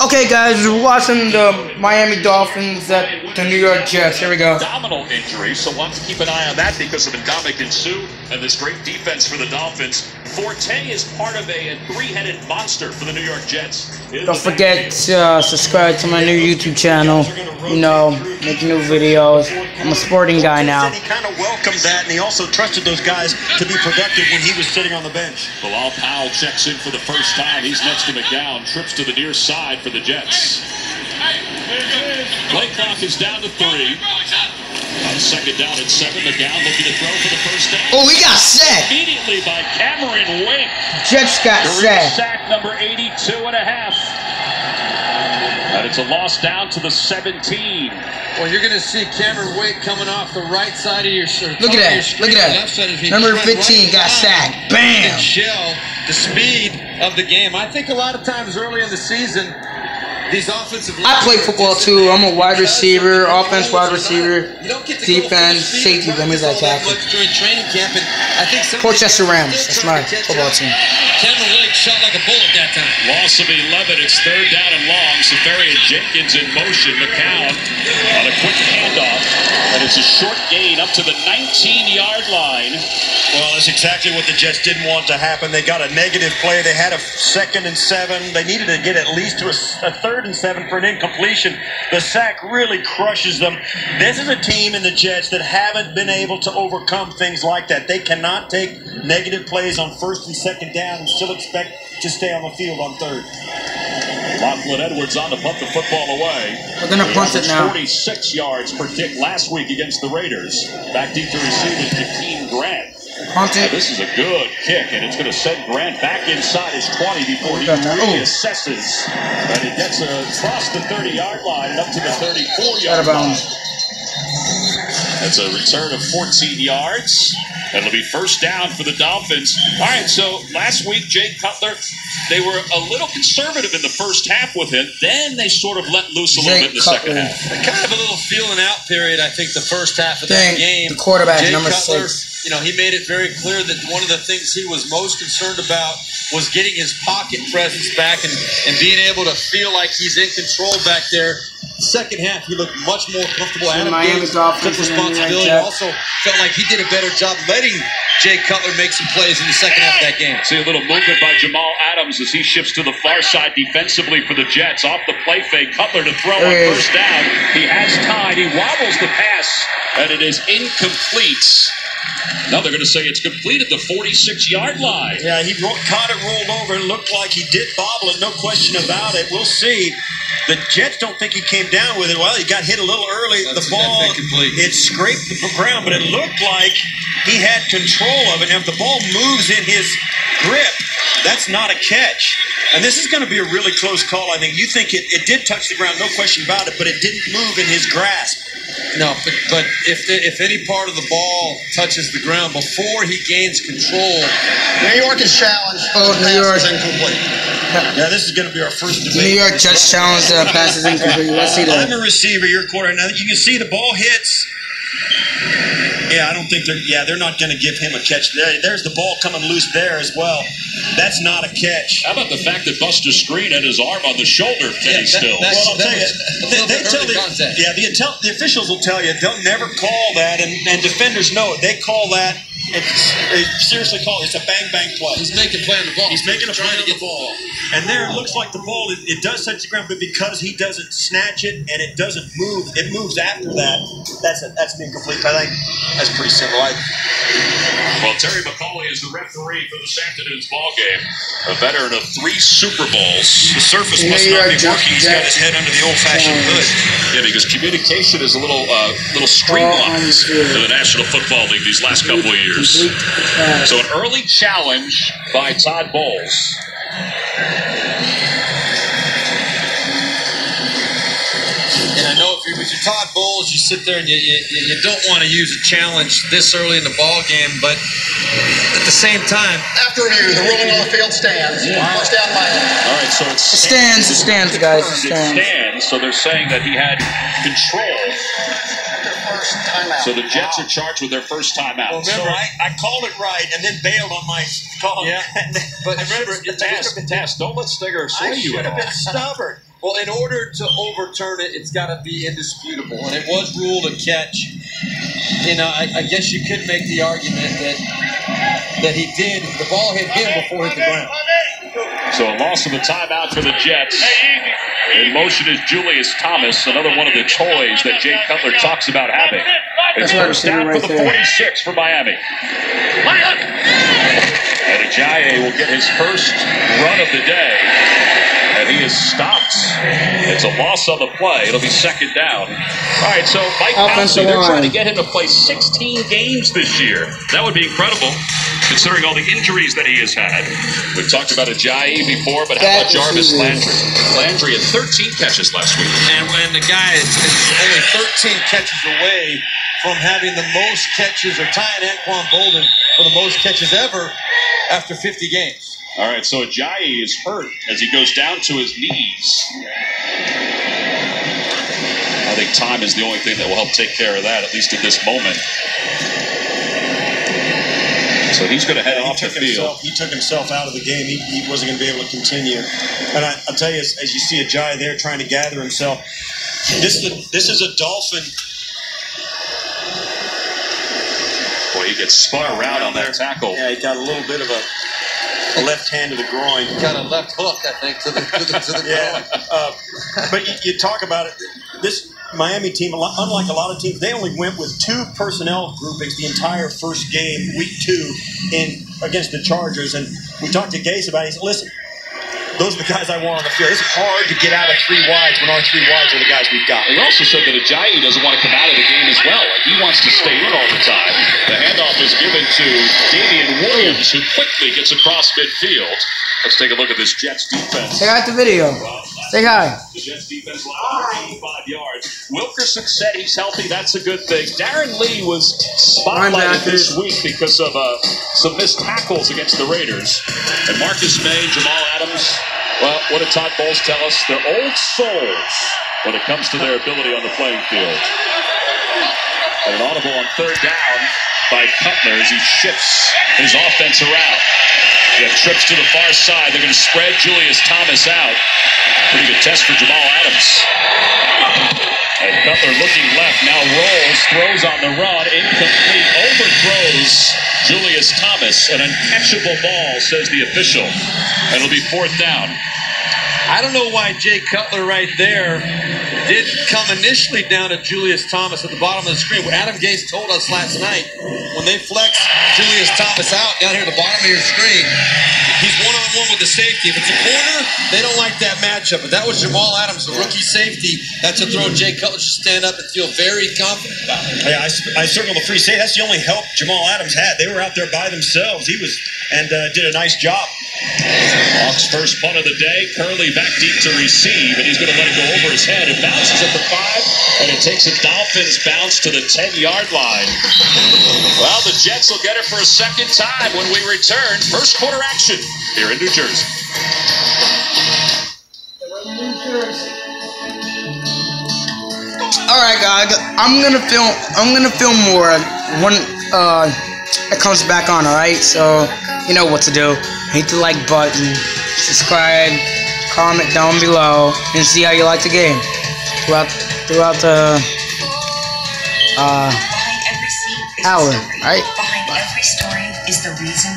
Okay, guys, we're watching the Miami Dolphins at the New York Jets. Here we go. Abdominal injury, so we'll have to keep an eye on that because of Ndamukong Suh and this great defense for the Dolphins. Forte is part of a three-headed monster for the New York Jets. Don't forget to subscribe to my new YouTube channel. You know, make new videos. I'm a sporting guy now. He kind of welcomed that, and he also trusted those guys to be productive when he was sitting on the bench. Bilal Powell checks in for the first time. He's next to McGowan. Trips to the near side for the Jets. Play clock is down to 3. On second down at 7, McGowan looking to throw for the first down. Oh, he got sacked. Immediately by Cameron Wake. Jets got sacked. Sack number 82.5. And it's a loss down to the 17. Well, you're going to see Cameron Wake coming off the right side of your shirt. Look at that. Look at that. Number 15 got sacked. Bam. Shell the speed of the game. I think a lot of times early in the season, these offensive I play football too. I'm a wide receiver, offense, wide receiver, defense, safety. That means I tackle. During training camp, and I think Portchester Rams. That's my football team. Cameron Wake shot like a bullet that time. Loss of 11. It's third down and long. Safarian Jenkins in motion. McCown on a quick handoff. And it's a short gain up to the 19-yard line. Well, that's exactly what the Jets didn't want to happen. They got a negative play. They had a 2nd and 7. They needed to get at least to a 3rd and 7 for an incompletion. The sack really crushes them. This is a team in the Jets that haven't been able to overcome things like that. They cannot take negative plays on 1st and 2nd down and still expect to stay on the field on 3rd. Lachlan Edwards on to punt the football away. We're going to punt it now. 46 yards per kick last week against the Raiders. Back deep to receive is Jakeem Grant. Punt it. This is a good kick, and it's going to send Grant back inside his 20 before he reassesses. And he gets across the 30-yard line and up to the 34-yard line. That's a return of 14 yards. That'll be first down for the Dolphins. All right, so last week, Jay Cutler, they were a little conservative in the first half with him. Then they sort of let loose a little bit in the second half. Kind of a little feeling out period, I think, the first half of that game. The quarterback, Jay number Cutler, 6. you know, he made it very clear that one of the things he was most concerned about was getting his pocket presence back and being able to feel like he's in control back there. Second half, he looked much more comfortable. Adam Gates took responsibility. Also felt like he did a better job letting Jay Cutler make some plays in the second half of that game. See a little movement by Jamal Adams as he shifts to the far side defensively for the Jets. Off the play fake, Cutler to throw on first down. He has time. He wobbles the pass, and it is incomplete. Now they're going to say it's complete at the 46-yard line. Yeah, he caught it, rolled over. It looked like he did bobble it, no question about it. We'll see. The Jets don't think he came down with it. Well, he got hit a little early. The ball, it scraped the ground, but it looked like he had control of it. And if the ball moves in his grip, that's not a catch. And this is going to be a really close call, I think. You think it did touch the ground, no question about it, but it didn't move in his grasp. No, but if any part of the ball touches the ground before he gains control, New York is challenged. Oh, New York. Incomplete. Yeah, this is going to be our first debate. New York Jets challenge passes incomplete. Let's see that. I'm a receiver, you're a quarterback. Now you can see the ball hits. Yeah, I don't think they're not going to give him a catch. There's the ball coming loose there as well. That's not a catch. How about the fact that Buster Screen had his arm on the shoulder of Kenny Stills? Well, I'll tell you, the officials will tell you they'll never call that, and defenders know it. They call that. They seriously call it. It's a bang-bang play. he's making play on the ball. He's making a play on the ball. And there, it looks like the ball, it does touch the ground, but because he doesn't snatch it and it doesn't move, it moves after that. That's an incomplete. I think that's pretty simple. Well, Terry McCauley is the referee for this afternoon's ball game. A veteran of 3 Super Bowls. The surface must not be working. He's got his head under the old-fashioned hood. Yeah, because communication is a little streamlined in the National Football League these last couple of years. So an early challenge by Todd Bowles. And I know if you're Todd Bowles, you sit there and you don't want to use a challenge this early in the ball game, but at the same time, After review, the ruling on the field stands. First down by All right, so it stands, guys. It stands. So they're saying that he had control. first timeout. So the Jets are charged with their first timeout. Well, remember, I called it right and then bailed on my call. Yeah. But remember, Taz, don't let Steger sway I you should at have all. been stubborn. well, in order to overturn it, it's got to be indisputable, and it was ruled a catch. You know, I guess you could make the argument that he did. The ball hit him before it hit the ground. So a loss of a timeout for the Jets. In motion is Julius Thomas, another one of the toys that Jay Cutler talks about having. It's first down for the 46 for Miami. And Ajayi will get his first run of the day. And he is stopped. It's a loss on the play. It'll be second down. All right, so Mike Pouncey, they're trying to get him to play 16 games this year. That would be incredible, considering all the injuries that he has had. We've talked about Ajayi before, but how about Jarvis Landry? Landry had 13 catches last week. And when the guy is only 13 catches away from having the most catches, or tying Anquan Bolden for the most catches ever after 50 games. All right, so Ajayi is hurt as he goes down to his knees. I think time is the only thing that will help take care of that, at least at this moment. So he's going to head off the field. He took himself out of the game. He wasn't going to be able to continue. And I'll tell you, as you see Ajayi there trying to gather himself, this is a Dolphin. Boy, he gets spun around on that tackle. Yeah, he got a little bit of a left hand to the groin. Got a left hook, I think, to the yeah. But you talk about it. This Miami team, unlike a lot of teams, they only went with 2 personnel groupings the entire first game, week 2, against the Chargers. And we talked to Gase about it. He said, listen, those are the guys I want on the field. It's hard to get out of 3 wides when our 3 wides are the guys we've got. He also said that Ajayi doesn't want to come out of the game as well. Like, he wants to stay in all the time. The handoff is given to Damian Williams, who quickly gets across midfield. Let's take a look at this Jets defense. Check out the video. Say hi. The Jets defense lost 85 yards. Wilkerson said he's healthy. That's a good thing. Darren Lee was spotlighted this week because of some missed tackles against the Raiders. And Marcus May, Jamal Adams, well, what did Todd Bowles tell us? They're old souls when it comes to their ability on the playing field. And an audible on third down by Cutler as he shifts his offense around. You have trips to the far side. They're going to spread Julius Thomas out. Pretty good test for Jamal Adams. And Cutler looking left, now rolls, throws on the run, incomplete, overthrows Julius Thomas. An uncatchable ball, says the official. And it'll be fourth down. I don't know why Jay Cutler right there did come initially down to Julius Thomas at the bottom of the screen. What Adam Gase told us last night, when they flex Julius Thomas out down here at the bottom of your screen, he's one-on-one with the safety. If it's a corner, they don't like that matchup. But that was Jamal Adams, the rookie safety. That's a throw Jay Cutler should stand up and feel very confident about. Yeah, I circled the free safety. That's the only help Jamal Adams had. They were out there by themselves. He was did a nice job. Hawks' first punt of the day. Curley back deep to receive, and he's going to let it go over his head. It bounces at the 5, and it takes a Dolphins bounce to the 10-yard line. Well, the Jets will get it for a second time when we return. First quarter action here in New Jersey. All right, guys. I'm gonna film more when it comes back on. All right, so you know what to do. Hit the like button, subscribe, comment down below, and see how you like the game throughout the hour. Right? Behind every story is the reason.